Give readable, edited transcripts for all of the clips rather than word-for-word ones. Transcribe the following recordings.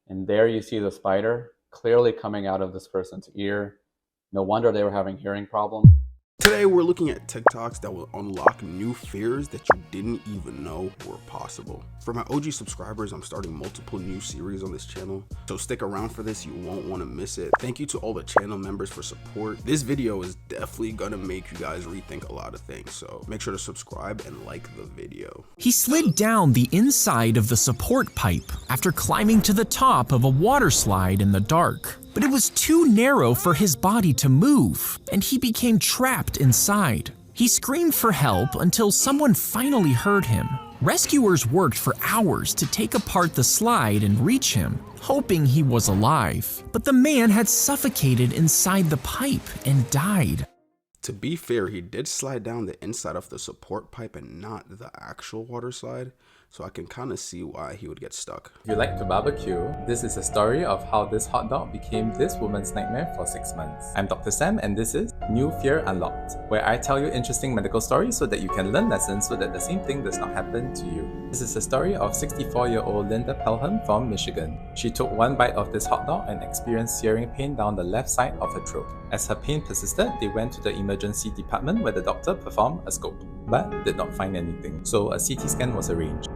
And there you see the spider clearly coming out of this person's ear. No wonder they were having hearing problems. Today we're looking at TikToks that will unlock new fears that you didn't even know were possible. For my OG subscribers, I'm starting multiple new series on this channel, so stick around for this, you won't want to miss it. Thank you to all the channel members for support. This video is definitely gonna make you guys rethink a lot of things, so make sure to subscribe and like the video. He slid down the inside of the support pipe after climbing to the top of a water slide in the dark. But it was too narrow for his body to move, and he became trapped inside. He screamed for help until someone finally heard him. Rescuers worked for hours to take apart the slide and reach him, hoping he was alive. But the man had suffocated inside the pipe and died. To be fair, he did slide down the inside of the support pipe and not the actual water slide, so I can kind of see why he would get stuck. If you like to barbecue, this is a story of how this hot dog became this woman's nightmare for 6 months. I'm Dr. Sam and this is New Fear Unlocked, where I tell you interesting medical stories so that you can learn lessons so that the same thing does not happen to you. This is the story of 64-year-old Linda Pelham from Michigan. She took one bite of this hot dog and experienced searing pain down the left side of her throat. As her pain persisted, they went to the emergency department where the doctor performed a scope, but did not find anything, so a CT scan was arranged.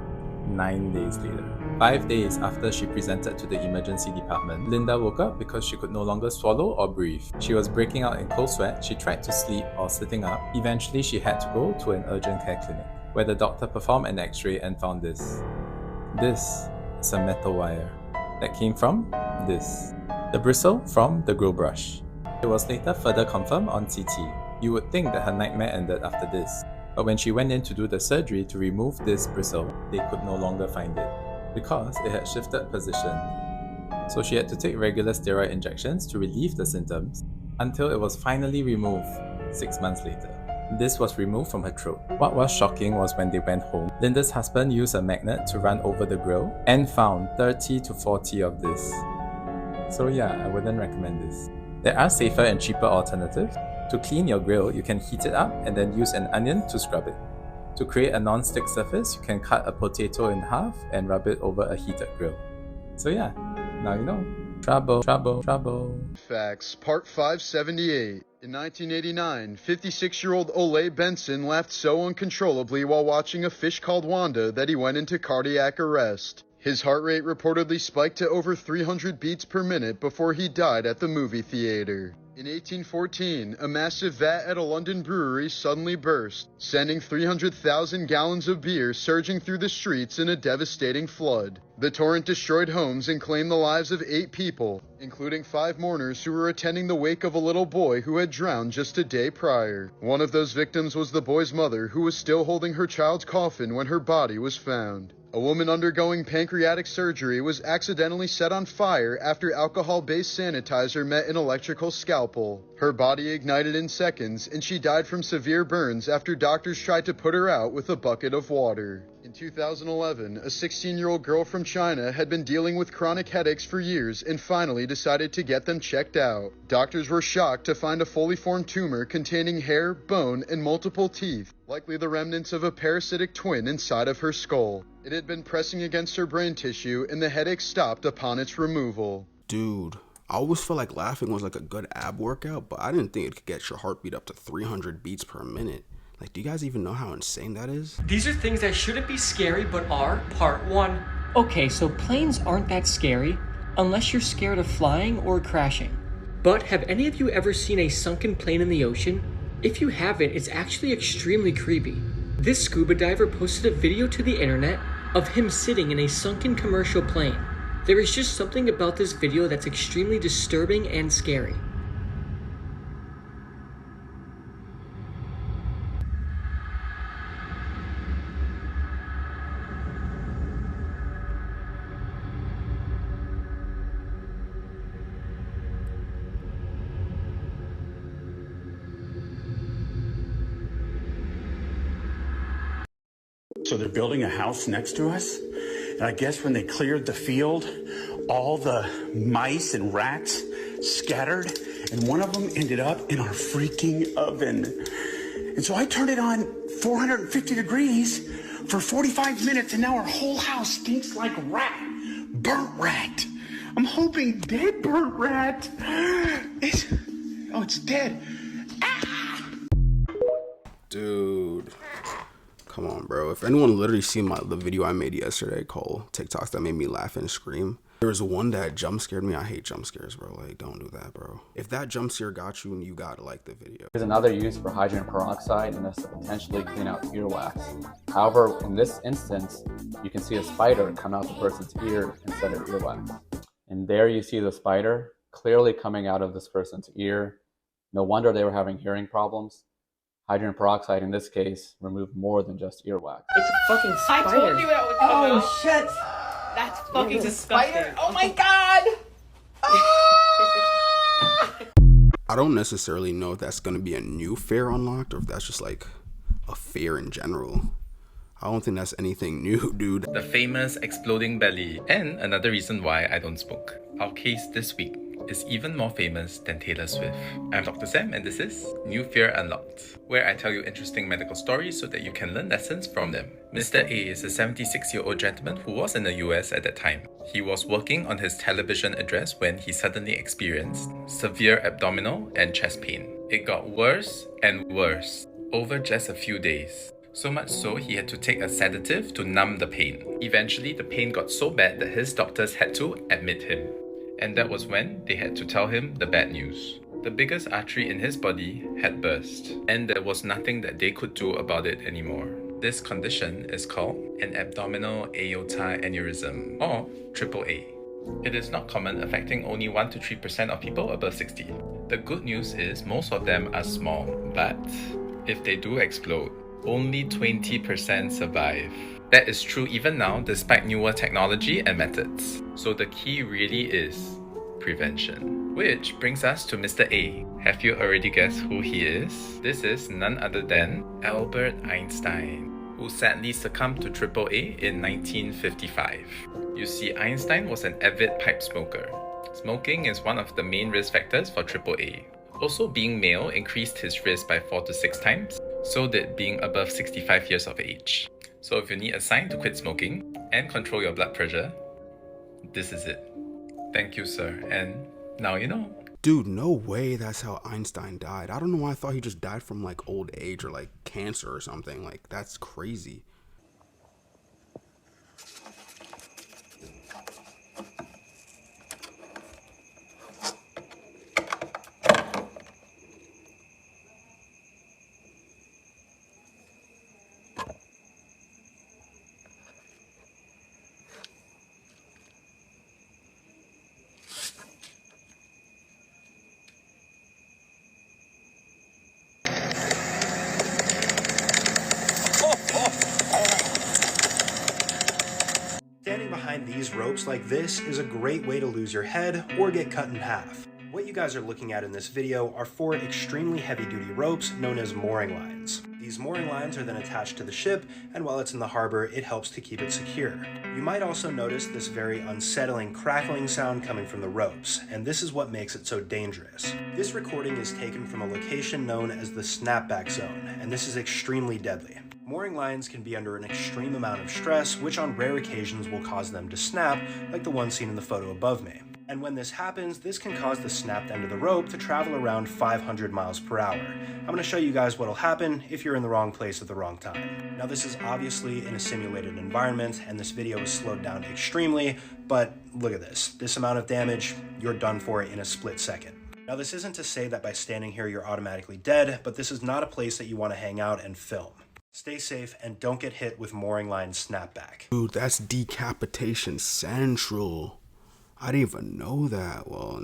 9 days later, 5 days after she presented to the emergency department, Linda woke up because she could no longer swallow or breathe. She was breaking out in cold sweat. She tried to sleep or sitting up. Eventually, she had to go to an urgent care clinic, where the doctor performed an x-ray and found this. This is a metal wire that came from this, the bristle from the grill brush. It was later further confirmed on CT. You would think that her nightmare ended after this. But when she went in to do the surgery to remove this bristle, they could no longer find it because it had shifted position. So she had to take regular steroid injections to relieve the symptoms until it was finally removed 6 months later. This was removed from her throat. What was shocking was when they went home, Linda's husband used a magnet to run over the grill and found 30 to 40 of this. So yeah, I wouldn't recommend this. There are safer and cheaper alternatives. To clean your grill, you can heat it up and then use an onion to scrub it. To create a non-stick surface, you can cut a potato in half and rub it over a heated grill. So yeah, now you know. Trouble, trouble, trouble. Facts, Part 578. In 1989, 56-year-old Ole Benson laughed so uncontrollably while watching a fish called Wanda that he went into cardiac arrest. His heart rate reportedly spiked to over 300 beats per minute before he died at the movie theater. In 1814, a massive vat at a London brewery suddenly burst, sending 300,000 gallons of beer surging through the streets in a devastating flood. The torrent destroyed homes and claimed the lives of 8 people, including 5 mourners who were attending the wake of a little boy who had drowned just a day prior. One of those victims was the boy's mother, who was still holding her child's coffin when her body was found. A woman undergoing pancreatic surgery was accidentally set on fire after alcohol-based sanitizer met an electrical scalpel. Her body ignited in seconds, and she died from severe burns after doctors tried to put her out with a bucket of water. In 2011, a 16-year-old girl from China had been dealing with chronic headaches for years and finally decided to get them checked out. Doctors were shocked to find a fully formed tumor containing hair, bone, and multiple teeth, likely the remnants of a parasitic twin inside of her skull. It had been pressing against her brain tissue, and the headache stopped upon its removal. Dude, I always felt like laughing was like a good ab workout, but I didn't think it could get your heartbeat up to 300 beats per minute. Like, do you guys even know how insane that is? These are things that shouldn't be scary but are part 1. Okay, so planes aren't that scary unless you're scared of flying or crashing. But have any of you ever seen a sunken plane in the ocean? If you haven't, it's actually extremely creepy. This scuba diver posted a video to the internet of him sitting in a sunken commercial plane. There is just something about this video that's extremely disturbing and scary. So they're building a house next to us, and I guess when they cleared the field, all the mice and rats scattered, and one of them ended up in our freaking oven. And so I turned it on 450 degrees for 45 minutes, and now our whole house stinks like rat, burnt rat. pooping dead burnt rat. It's dead. Dude, come on, bro. If anyone literally seen the video I made yesterday called TikToks that made me laugh and scream, there was one that jump scared me. I hate jump scares, bro. Like, don't do that, bro. If that jump scare got you, you gotta like the video. There's another use for hydrogen peroxide, and that's to potentially clean out earwax. However, in this instance, you can see a spider come out the person's ear instead of earwax. And there you see the spider clearly coming out of this person's ear. No wonder they were having hearing problems. Hydrogen peroxide, in this case, removed more than just earwax. It's a fucking spider. I told you that would come out. Oh shit! That's fucking disgusting. Spider! Oh my god! I don't necessarily know if that's gonna be a new fear unlocked or if that's just like a fear in general. I don't think that's anything new, dude. The famous exploding belly. And another reason why I don't smoke. Our case this week is even more famous than Taylor Swift. I'm Dr. Sam and this is New Fear Unlocked, where I tell you interesting medical stories so that you can learn lessons from them. Mr. A is a 76-year-old gentleman who was in the US at that time. He was working on his television address when he suddenly experienced severe abdominal and chest pain. It got worse and worse over just a few days. So much so, he had to take a sedative to numb the pain. Eventually, the pain got so bad that his doctors had to admit him. And that was when they had to tell him the bad news. The biggest artery in his body had burst, and there was nothing that they could do about it anymore. This condition is called an abdominal aorta aneurysm, or AAA. It is not common, affecting only 1 to 3% of people above 60. The good news is most of them are small, but if they do explode, only 20% survive. That is true even now, despite newer technology and methods. So the key really is prevention. Which brings us to Mr. A. Have you already guessed who he is? This is none other than Albert Einstein, who sadly succumbed to AAA in 1955. You see, Einstein was an avid pipe smoker. Smoking is one of the main risk factors for AAA. Also, being male increased his risk by 4 to 6 times, so did being above 65 years of age. So if you need a sign to quit smoking and control your blood pressure, this is it. Thank you, sir, and now you know. Dude, no way that's how Einstein died. I don't know why I thought he just died from like old age or like cancer or something. Like, that's crazy. Standing behind these ropes like this is a great way to lose your head or get cut in half. What you guys are looking at in this video are 4 extremely heavy-duty ropes known as mooring lines. These mooring lines are then attached to the ship, and while it's in the harbor, it helps to keep it secure. You might also notice this very unsettling crackling sound coming from the ropes, and this is what makes it so dangerous. This recording is taken from a location known as the snapback zone, and this is extremely deadly. Mooring lines can be under an extreme amount of stress, which on rare occasions will cause them to snap, like the one seen in the photo above me. And when this happens, this can cause the snapped end of the rope to travel around 500 miles per hour. I'm going to show you guys what'll happen if you're in the wrong place at the wrong time. Now, this is obviously in a simulated environment, and this video is slowed down extremely, but look at this. This amount of damage, you're done for in a split second. Now, this isn't to say that by standing here you're automatically dead, but this is not a place that you want to hang out and film. Stay safe and don't get hit with mooring line snapback. Dude, that's decapitation central. I didn't even know that. Well,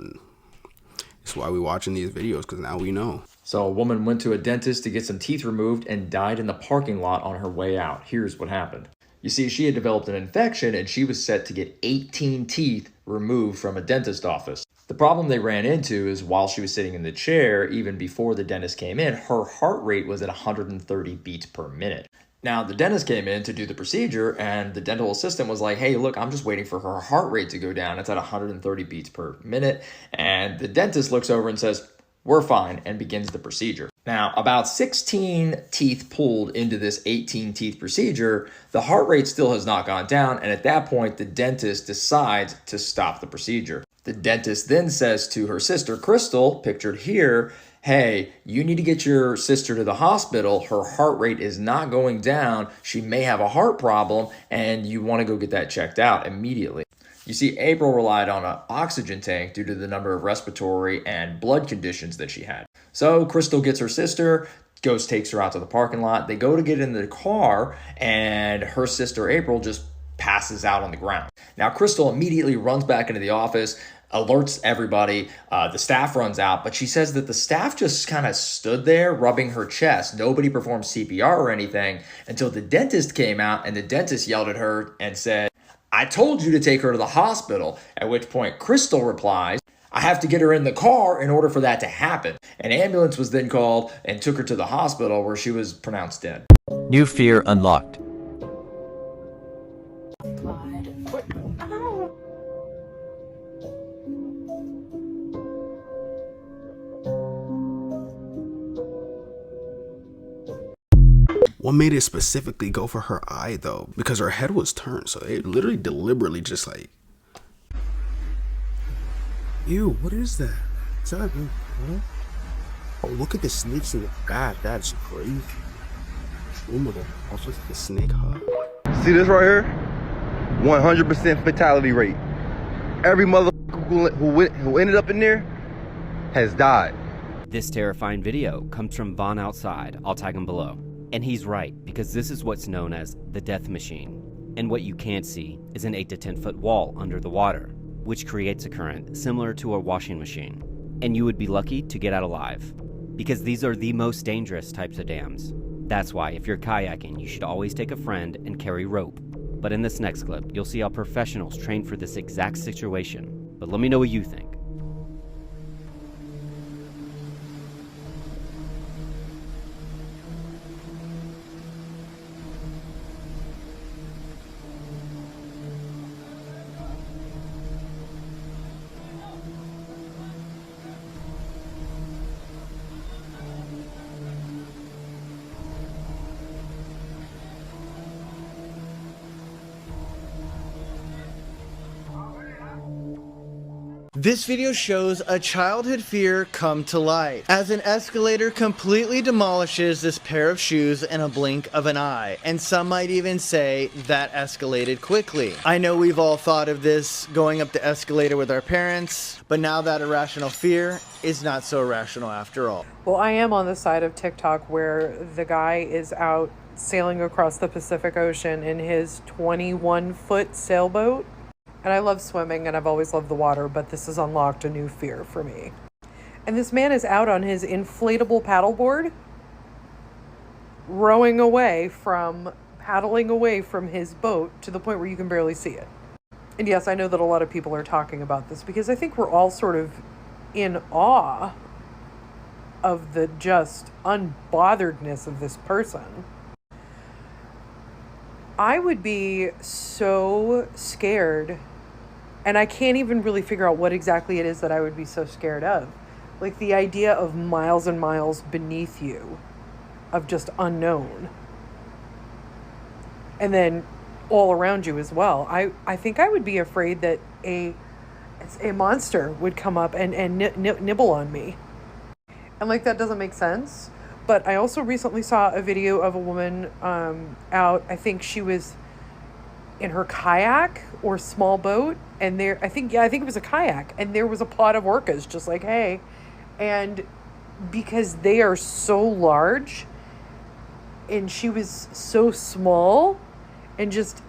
that's why we're watching these videos, because now we know. So a woman went to a dentist to get some teeth removed and died in the parking lot on her way out. Here's what happened. You see, she had developed an infection and she was set to get 18 teeth removed from a dentist office. The problem they ran into is while she was sitting in the chair, even before the dentist came in, her heart rate was at 130 beats per minute. Now, the dentist came in to do the procedure, and the dental assistant was like, hey, look, I'm just waiting for her heart rate to go down. It's at 130 beats per minute. And the dentist looks over and says, we're fine, and begins the procedure. Now, about 16 teeth pulled into this 18 teeth procedure, the heart rate still has not gone down, and at that point, the dentist decides to stop the procedure. The dentist then says to her sister, Crystal, pictured here, hey, you need to get your sister to the hospital. Her heart rate is not going down. She may have a heart problem, and you want to go get that checked out immediately. You see, April relied on an oxygen tank due to the number of respiratory and blood conditions that she had. So Crystal gets her sister, takes her out to the parking lot. They go to get in the car, and her sister, April, just passes out on the ground. Now, Crystal immediately runs back into the office, alerts everybody. The staff runs out, but she says that the staff just kind of stood there rubbing her chest. Nobody performed CPR or anything until the dentist came out, and the dentist yelled at her and said, I told you to take her to the hospital, at which point Crystal replies, I have to get her in the car in order for that to happen. An ambulance was then called and took her to the hospital where she was pronounced dead. New fear unlocked. What made it specifically go for her eye though? Because her head was turned, so it literally deliberately just like, ew, what is that? Is that oh, look at the snakes in the back. That's crazy. Oh my god, also the snake hug. See this right here? 100% fatality rate. Every motherfucker who ended up in there has died. This terrifying video comes from Vaughn Outside. I'll tag him below. And he's right, because this is what's known as the death machine. And what you can't see is an 8 to 10 foot wall under the water, which creates a current similar to a washing machine. And you would be lucky to get out alive, because these are the most dangerous types of dams. That's why if you're kayaking, you should always take a friend and carry rope. But in this next clip, you'll see how professionals train for this exact situation. But let me know what you think. This video shows a childhood fear come to life, as an escalator completely demolishes this pair of shoes in a blink of an eye, and some might even say that escalated quickly. I know we've all thought of this going up the escalator with our parents, but now that irrational fear is not so irrational after all. Well, I am on the side of TikTok where the guy is out sailing across the Pacific Ocean in his 21-foot sailboat. And I love swimming and I've always loved the water, but this has unlocked a new fear for me. And this man is out on his inflatable paddleboard, paddling away from his boat to the point where you can barely see it. And yes, I know that a lot of people are talking about this because I think we're all sort of in awe of the just unbotheredness of this person. I would be so scared, and I can't even really figure out what exactly it is that I would be so scared of. Like the idea of miles and miles beneath you, of just unknown. And then all around you as well. I think I would be afraid that a monster would come up and nibble on me. And like that doesn't make sense. But I also recently saw a video of a woman out, I think she was in her kayak or small boat, and I think it was a kayak, and there was a pod of orcas just like, hey. And because they are so large, and she was so small, and just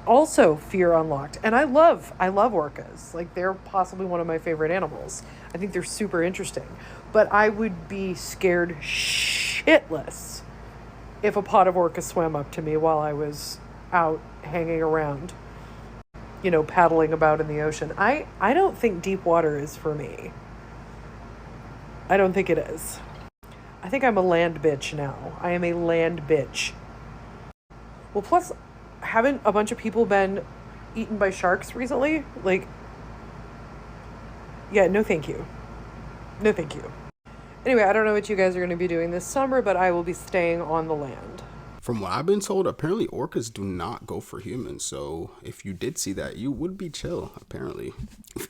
also fear unlocked. And I love orcas. Like, they're possibly one of my favorite animals. I think they're super interesting. But I would be scared shitless if a pod of orcas swam up to me while I was out hanging around, paddling about in the ocean. I don't think deep water is for me. I don't think it is. I think I'm a land bitch now. I am a land bitch. Well, plus, haven't a bunch of people been eaten by sharks recently? Like, yeah, no thank you. No thank you. Anyway, I don't know what you guys are going to be doing this summer, but I will be staying on the land. From what I've been told, apparently orcas do not go for humans. So if you did see that, you would be chill, apparently.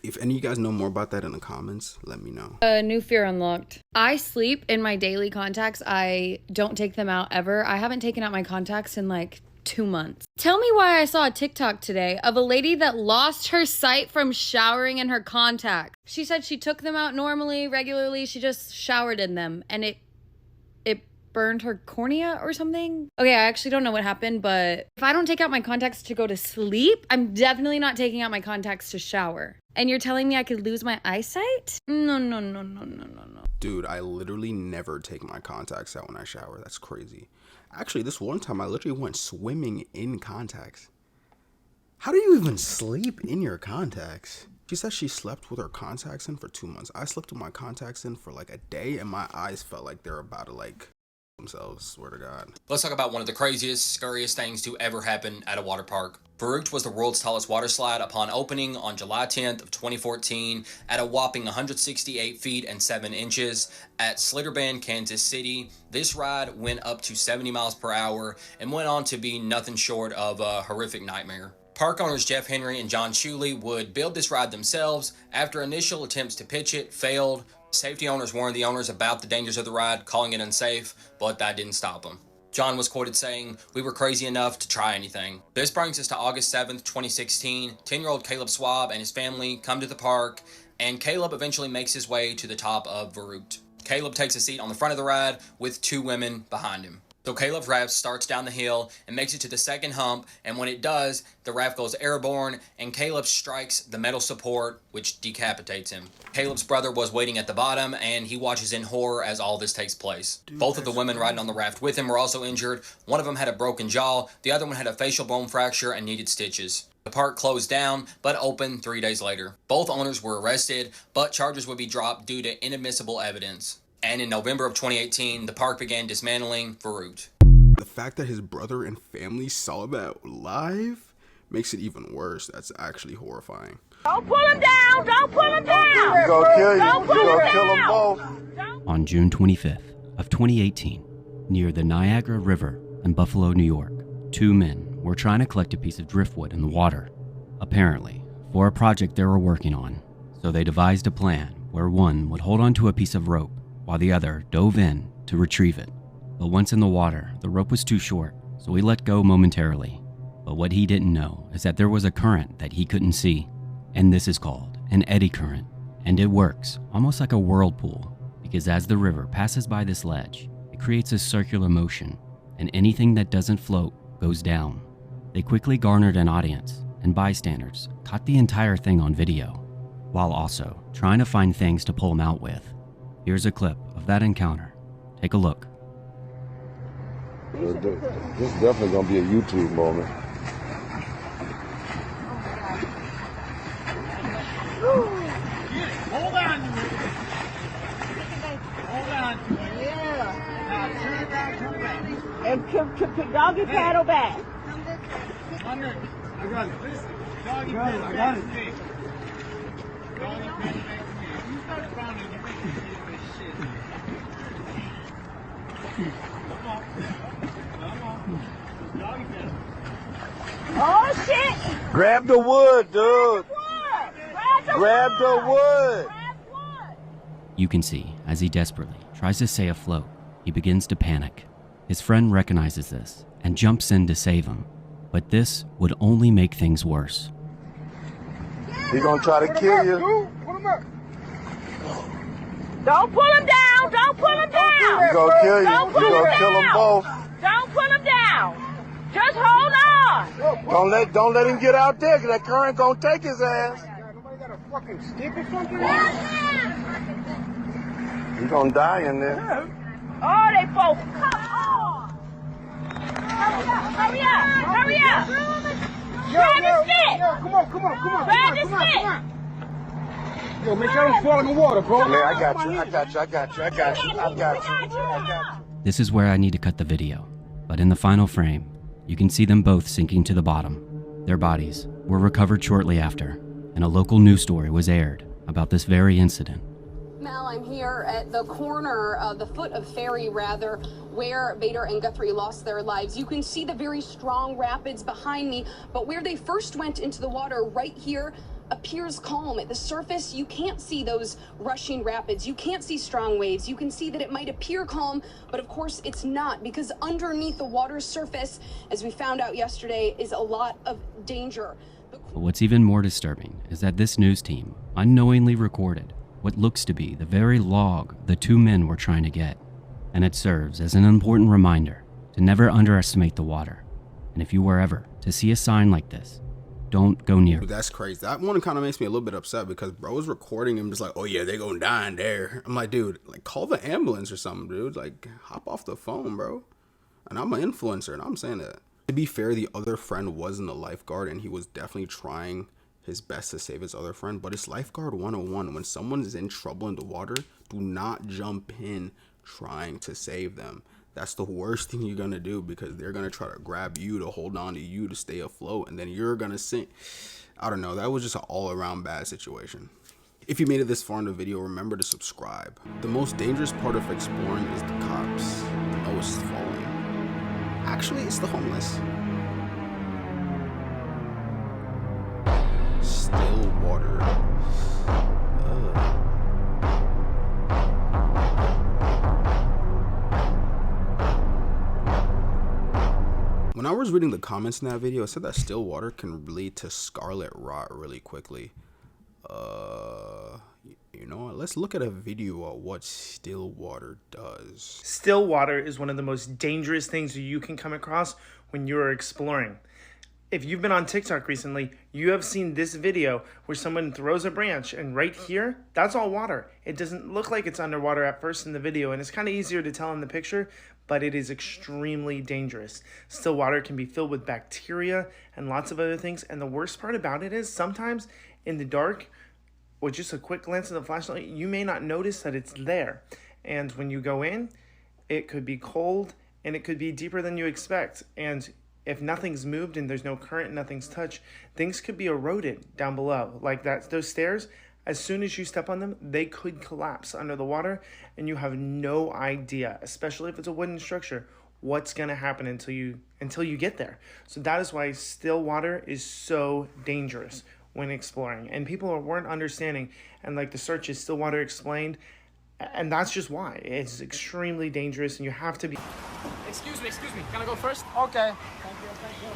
If any of you guys know more about that in the comments, let me know. New fear unlocked. I sleep in my daily contacts. I don't take them out ever. I haven't taken out my contacts in like 2 months. Tell me why I saw a TikTok today of a lady that lost her sight from showering in her contacts. She said she took them out normally, regularly. She just showered in them and it burned her cornea or something. Okay, I actually don't know what happened, but if I don't take out my contacts to go to sleep, I'm definitely not taking out my contacts to shower. And you're telling me I could lose my eyesight? No. Dude, I literally never take my contacts out when I shower. That's crazy. Actually, this one time I literally went swimming in contacts. How do you even sleep in your contacts? She said she slept with her contacts in for 2 months. I slept with my contacts in for like a day and my eyes felt like they were about to like themselves, swear to God. Let's talk about one of the craziest, scariest things to ever happen at a water park. Verruckt was the world's tallest water slide upon opening on July 10th of 2014 at a whopping 168 feet and 7 inches at Slitterbend, Kansas City. This ride went up to 70 miles per hour and went on to be nothing short of a horrific nightmare. Park owners Jeff Henry and John Shuley would build this ride themselves. After initial attempts to pitch it failed, safety owners warned the owners about the dangers of the ride, calling it unsafe, but that didn't stop them. John was quoted saying, "We were crazy enough to try anything." This brings us to August 7th, 2016. 10-year-old Caleb Swab and his family come to the park, and Caleb eventually makes his way to the top of Verruckt. Caleb takes a seat on the front of the ride with 2 women behind him. So Caleb's raft starts down the hill and makes it to the second hump, and when it does, the raft goes airborne and Caleb strikes the metal support, which decapitates him. Caleb's brother was waiting at the bottom and he watches in horror as all this takes place. Both of the women riding on the raft with him were also injured. One of them had a broken jaw, the other one had a facial bone fracture and needed stitches. The park closed down, but opened 3 days later. Both owners were arrested, but charges would be dropped due to inadmissible evidence. And in November of 2018, the park began dismantling Verruckt. The fact that his brother and family saw that live makes it even worse. That's actually horrifying. Don't pull him down! Don't pull him down! We're gonna kill you. Don't pull We're him gonna kill them down! both. On June 25th of 2018, near the Niagara River in Buffalo, New York, 2 men were trying to collect a piece of driftwood in the water, apparently for a project they were working on. So they devised a plan where one would hold onto a piece of rope while the other dove in to retrieve it. But once in the water, the rope was too short, so he let go momentarily. But what he didn't know is that there was a current that he couldn't see, and this is called an eddy current. And it works almost like a whirlpool, because as the river passes by this ledge, it creates a circular motion, and anything that doesn't float goes down. They quickly garnered an audience, and bystanders caught the entire thing on video, while also trying to find things to pull him out with. Here's a clip of that encounter. Take a look. This is definitely gonna be a YouTube moment. Hold on to it. Hold on to it. Yeah. Now turn around. And doggy paddle back. Under. I got it. Doggy paddle back. I got it. Doggy paddle back to me. You start pounding. You make me feel this shit. Come on. Come on. Doggy paddle. Oh shit! Grab the wood, dude. Grab the wood. You can see, as he desperately tries to stay afloat, he begins to panic. His friend recognizes this and jumps in to save him, but this would only make things worse. He's gonna try to kill you. Don't pull him down! Don't pull him down! He's gonna kill you. Don't pull He's him gonna kill them down! both. Don't pull him down! Just hold on! Don't let him get out there, cause that current gonna take his ass. Fucking stick or something? He's gonna die in there. Oh, they both. Come on! Hurry up! Hurry up! Grab the stick! Come on. Grab the stick! Yo, make sure I don't fall in the water, bro. Man, I got you. This is where I need to cut the video, but in the final frame, you can see them both sinking to the bottom. Their bodies were recovered shortly after, and a local news story was aired about this very incident. Mel, I'm here at the corner, the foot of Ferry, rather, where Vader and Guthrie lost their lives. You can see the very strong rapids behind me, but where they first went into the water right here appears calm. At the surface, you can't see those rushing rapids. You can't see strong waves. You can see that it might appear calm, but of course it's not, because underneath the water's surface, as we found out yesterday, is a lot of danger. But what's even more disturbing is that this news team unknowingly recorded what looks to be the very log the two men were trying to get. And it serves as an important reminder to never underestimate the water. And if you were ever to see a sign like this, don't go near. Dude, that's crazy. That one kind of makes me a little bit upset because bro was recording him just like, oh yeah, they gonna die in there. I'm like, dude, like call the ambulance or something, dude. Like hop off the phone, bro. And I'm an influencer and I'm saying that. To be fair, the other friend wasn't a lifeguard and he was definitely trying his best to save his other friend. But it's lifeguard 101. When someone is in trouble in the water, do not jump in trying to save them. That's the worst thing you're gonna do, because they're gonna try to grab you to hold on to you to stay afloat, and then you're gonna sink. I don't know, that was just an all-around bad situation. If you made it this far in the video, remember to subscribe. The most dangerous part of exploring is the cops. Oh, it's falling. Actually, it's the homeless. Still water. When I was reading the comments in that video, it said that still water can lead to scarlet rot really quickly. You know what? Let's look at a video of what still water does. Still water is one of the most dangerous things you can come across when you're exploring. If you've been on TikTok recently, you have seen this video where someone throws a branch, and right here, that's all water. It doesn't look like it's underwater at first in the video, and it's kind of easier to tell in the picture, but it is extremely dangerous. Still water can be filled with bacteria and lots of other things, and the worst part about it is sometimes in the dark, with just a quick glance of the flashlight, you may not notice that it's there. And when you go in, it could be cold, and it could be deeper than you expect, and if nothing's moved and there's no current, nothing's touched, things could be eroded down below. Like that, those stairs, as soon as you step on them, they could collapse under the water, and you have no idea, especially if it's a wooden structure, what's gonna happen until you get there. So that is why still water is so dangerous when exploring. And people weren't understanding, and like the search is still water explained, and that's just why. It's extremely dangerous, and you have to be... Excuse me, can I go first? Okay. Thank you.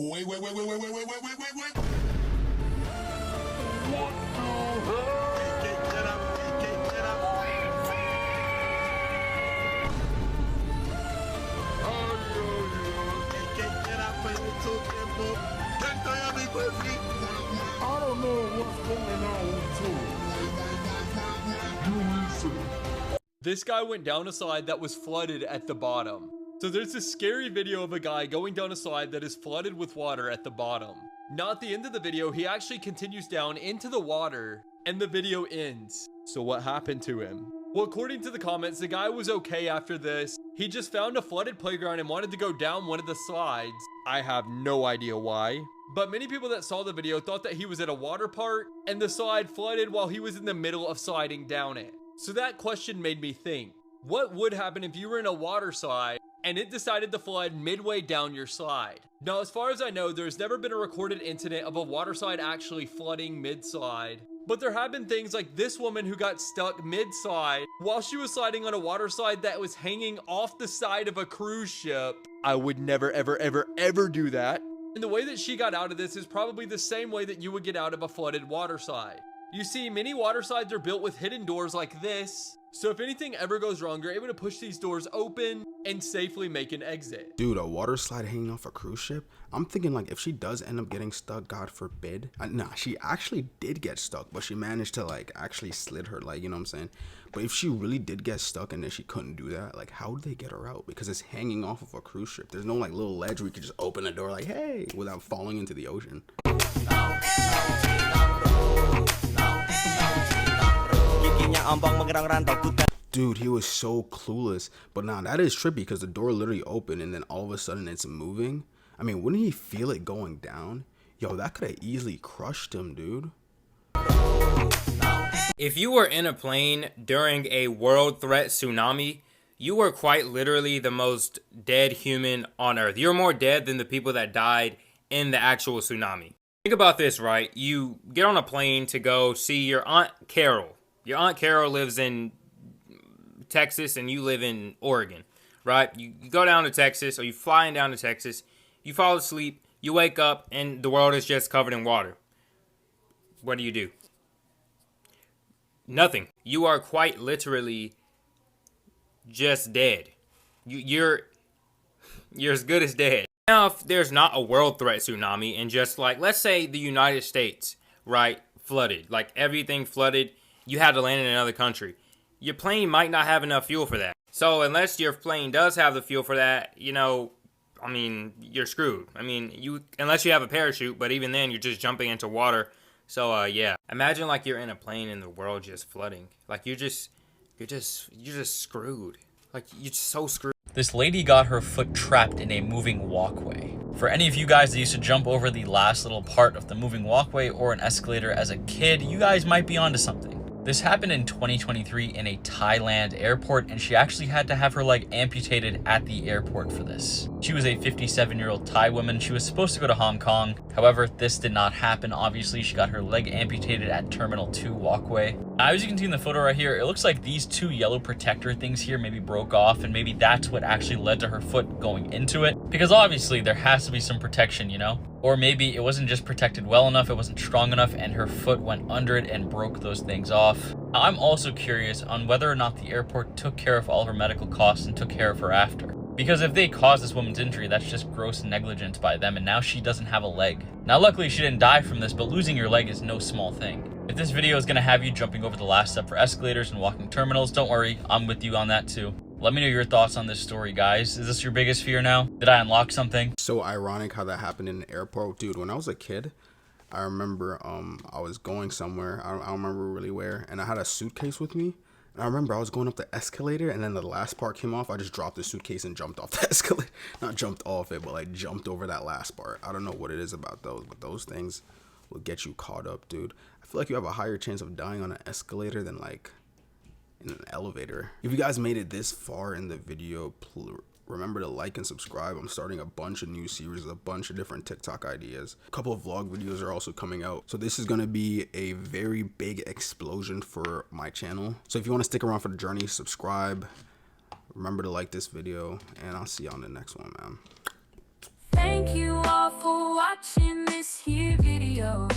Wait. I don't know what's going on with you. This guy went down a slide that was flooded at the bottom. So there's this scary video of a guy going down a slide that is flooded with water at the bottom. Now at the end of the video, he actually continues down into the water and the video ends. So what happened to him? Well, according to the comments, the guy was okay after this. He just found a flooded playground and wanted to go down one of the slides. I have no idea why. But many people that saw the video thought that he was at a water park and the slide flooded while he was in the middle of sliding down it. So that question made me think, what would happen if you were in a water slide and it decided to flood midway down your slide? Now, as far as I know, there's never been a recorded incident of a water slide actually flooding mid-slide. But there have been things like this woman who got stuck mid-slide while she was sliding on a water slide that was hanging off the side of a cruise ship. I would never, ever do that. And the way that she got out of this is probably the same way that you would get out of a flooded water slide. You see, many water slides are built with hidden doors like this. So if anything ever goes wrong, you're able to push these doors open and safely make an exit. Dude, a water slide hanging off a cruise ship? I'm thinking like if she does end up getting stuck, God forbid. Nah, she actually did get stuck, but she managed to like actually slid her leg, you know what I'm saying? But if she really did get stuck and then she couldn't do that, like how would they get her out? Because it's hanging off of a cruise ship. There's no like little ledge where you could just open the door like, hey, without falling into the ocean. Dude, he was so clueless. But nah, that is trippy because the door literally opened and then all of a sudden it's moving. I mean, wouldn't he feel it going down? Yo, that could have easily crushed him, dude. If you were in a plane during a world threat tsunami, you were quite literally the most dead human on Earth. You're more dead than the people that died in the actual tsunami. Think about this, right? You get on a plane to go see your Aunt Carol. Your Aunt Carol lives in Texas and you live in Oregon, right? You go down to Texas, or you flying down to Texas, you fall asleep, you wake up, and the world is just covered in water. What do? Nothing. You are quite literally just dead. You're as good as dead. Now, if there's not a world threat tsunami and just like, let's say the United States, right, flooded, like everything flooded, you had to land in another country. Your plane might not have enough fuel for that. So unless your plane does have the fuel for that, you know, I mean, you're screwed. I mean, unless you have a parachute, but even then you're just jumping into water. So yeah, imagine like you're in a plane and the world just flooding. Like you're just screwed. Like you're just so screwed. This lady got her foot trapped in a moving walkway. For any of you guys that used to jump over the last little part of the moving walkway or an escalator as a kid, you guys might be onto something. This happened in 2023 in a Thailand airport, and she actually had to have her leg amputated at the airport for this. She was a 57-year-old Thai woman. She was supposed to go to Hong Kong. However, this did not happen. Obviously, she got her leg amputated at Terminal 2 walkway. Now, as you can see in the photo right here, it looks like these two yellow protector things here maybe broke off, and maybe that's what actually led to her foot going into it. Because obviously, there has to be some protection, you know? Or maybe it wasn't just protected well enough, it wasn't strong enough, and her foot went under it and broke those things off. I'm also curious on whether or not the airport took care of all her medical costs and took care of her after. Because if they caused this woman's injury, that's just gross negligence by them, and now she doesn't have a leg. Now luckily she didn't die from this, but losing your leg is no small thing. If this video is going to have you jumping over the last step for escalators and walking terminals, don't worry, I'm with you on that too. Let me know your thoughts on this story, guys. Is this your biggest fear now? Did I unlock something? So ironic how that happened in an airport. Dude, when I was a kid, I remember I was going somewhere. I don't remember really where. And I had a suitcase with me. And I remember I was going up the escalator, and then the last part came off. I just dropped the suitcase and jumped off the escalator. Not jumped off it, but like jumped over that last part. I don't know what it is about those, but those things will get you caught up, dude. I feel like you have a higher chance of dying on an escalator than like in an elevator. If you guys made it this far in the video, remember to like and subscribe. I'm starting a bunch of new series, a bunch of different TikTok ideas. A couple of vlog videos are also coming out. So this is going to be a very big explosion for my channel. So if you want to stick around for the journey, subscribe. Remember to like this video, and I'll see you on the next one, man. Thank you all for watching this here video.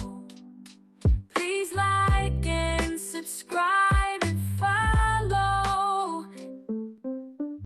Please like and subscribe.